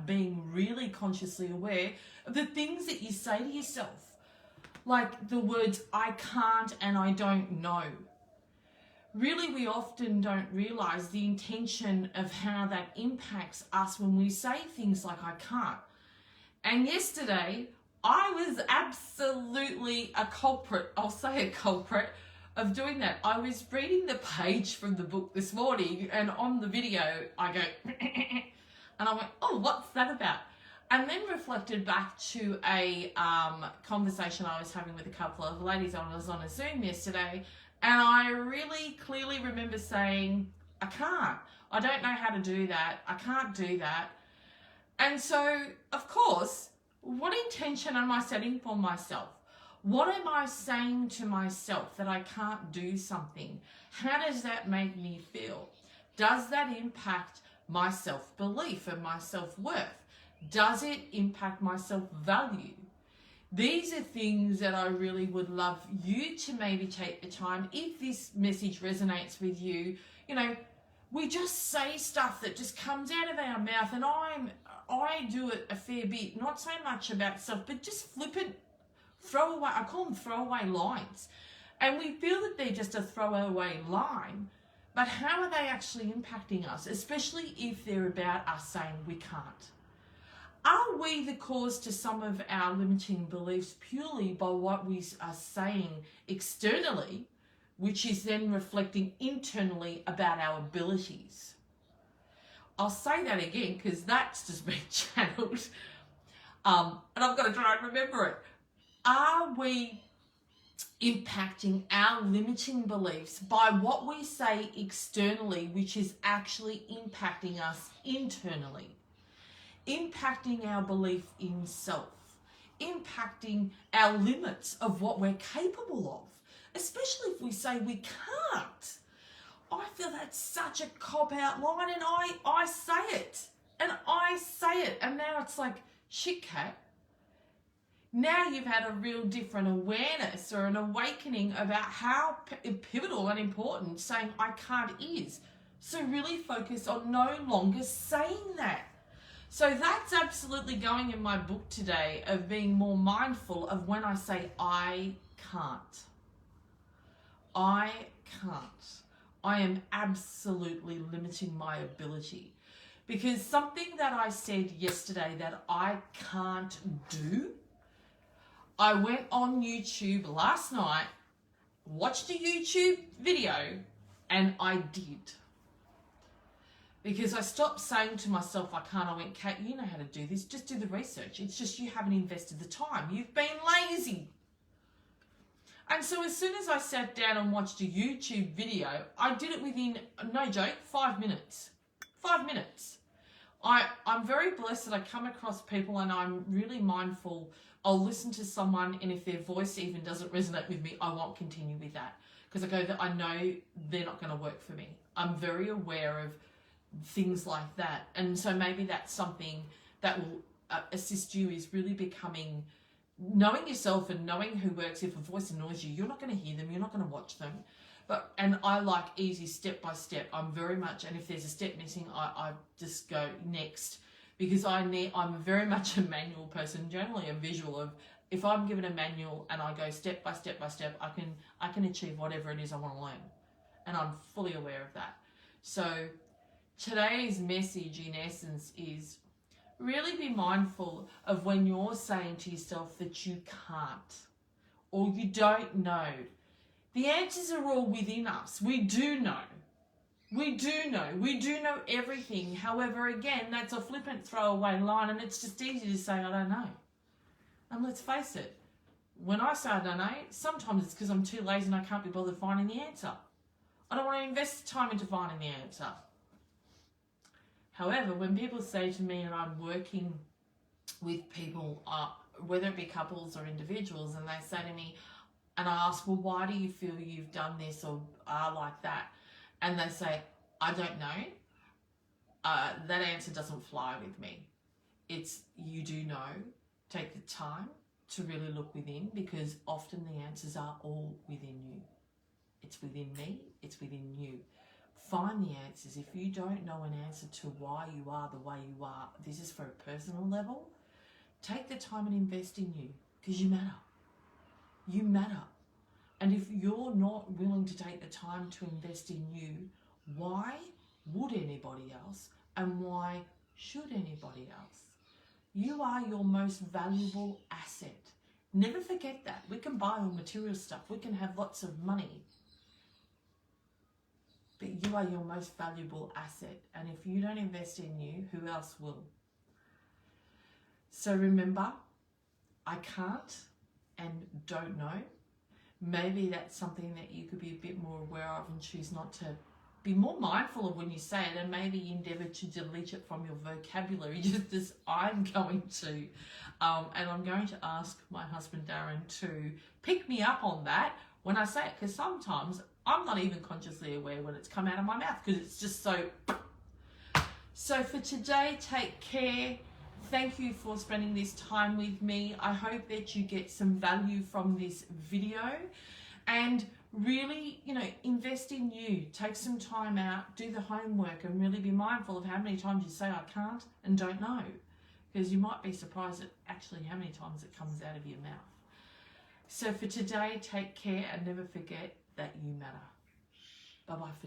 being really consciously aware of the things that you say to yourself. Like the words, I can't and I don't know. Really, we often don't realise the intention of how that impacts us when we say things like, I can't. And yesterday, I was absolutely a culprit, I'll say a culprit, of doing that. I was reading the page from the book this morning, and on the video, I go, and I went, oh, what's that about? And then reflected back to a conversation I was having with a couple of ladies. I was on a Zoom yesterday, and I really clearly remember saying, I can't. I don't know how to do that. I can't do that. And so, of course, what intention am I setting for myself? What am I saying to myself that I can't do something? How does that make me feel? Does that impact my self-belief and my self-worth? Does it impact my self-value? These are things that I really would love you to maybe take the time, if this message resonates with you. You know, we just say stuff that just comes out of our mouth, and I do it a fair bit, not so much about self, but just flippant, throwaway, I call them throwaway lines. And we feel that they're just a throwaway line, but how are they actually impacting us, especially if they're about us saying we can't? Are we the cause to some of our limiting beliefs purely by what we are saying externally, which is then reflecting internally about our abilities? I'll say that again because that's just been channeled, and I've got to try and remember it. Are we impacting our limiting beliefs by what we say externally, which is actually impacting us internally? Impacting our belief in self, impacting our limits of what we're capable of, especially if we say we can't. I feel that's such a cop-out line, and I say it, and now it's like, shit, Kat, now you've had a real different awareness or an awakening about how pivotal and important saying I can't is. So really focus on no longer saying that. So that's absolutely going in my book today, of being more mindful of when I say I can't. I can't. I am absolutely limiting my ability. Because something that I said yesterday that I can't do, I went on YouTube last night, watched a YouTube video, and I did. Because I stopped saying to myself, I can't. I went, Kat, you know how to do this. Just do the research. It's just you haven't invested the time. You've been lazy. And so as soon as I sat down and watched a YouTube video, I did it within, no joke, 5 minutes. 5 minutes. I'm very blessed that I come across people, and I'm really mindful. I'll listen to someone, and if their voice even doesn't resonate with me, I won't continue with that. Because I know they're not going to work for me. I'm very aware of things like that, and so maybe that's something that will assist you, is really becoming, knowing yourself and knowing who works. If a voice annoys you, you're not going to hear them, you're not going to watch them. And I like easy step by step. I'm very much, and if there's a step missing, I just go next, because I'm very much a manual person, generally a visual of, if I'm given a manual and I go step by step by step, I can achieve whatever it is I want to learn, and I'm fully aware of that. So today's message, in essence, is really be mindful of when you're saying to yourself that you can't or you don't know. The answers are all within us. We do know. We do know. We do know everything. However, again, that's a flippant throwaway line, and it's just easy to say, I don't know. And let's face it, when I say I don't know, sometimes it's because I'm too lazy and I can't be bothered finding the answer. I don't want to invest time into finding the answer. However, when people say to me, and I'm working with people, whether it be couples or individuals, and they say to me, and I ask, well, why do you feel you've done this or are like that? And they say, I don't know. That answer doesn't fly with me. It's, you do know. Take the time to really look within, because often the answers are all within you. It's within me. It's within you. find the answers. If you don't know an answer to why you are the way you are, this is for a personal level, take the time and invest in you, because you matter. You matter. And if you're not willing to take the time to invest in you, why would anybody else? And why should anybody else? You are your most valuable asset. Never forget that. We can buy all material stuff. We can have lots of money. But you are your most valuable asset. And if you don't invest in you, who else will? So remember, I can't and don't know. Maybe that's something that you could be a bit more aware of and choose not to be more mindful of when you say it, and maybe endeavour to delete it from your vocabulary, just as I'm going to. And I'm going to ask my husband Darren to pick me up on that when I say it, because sometimes I'm not even consciously aware when it's come out of my mouth, because it's just so... So for today, take care. Thank you for spending this time with me. I hope that you get some value from this video, and really, invest in you. Take some time out, do the homework, and really be mindful of how many times you say I can't and don't know, because you might be surprised at actually how many times it comes out of your mouth. So for today, take care and never forget that you matter. Bye-bye for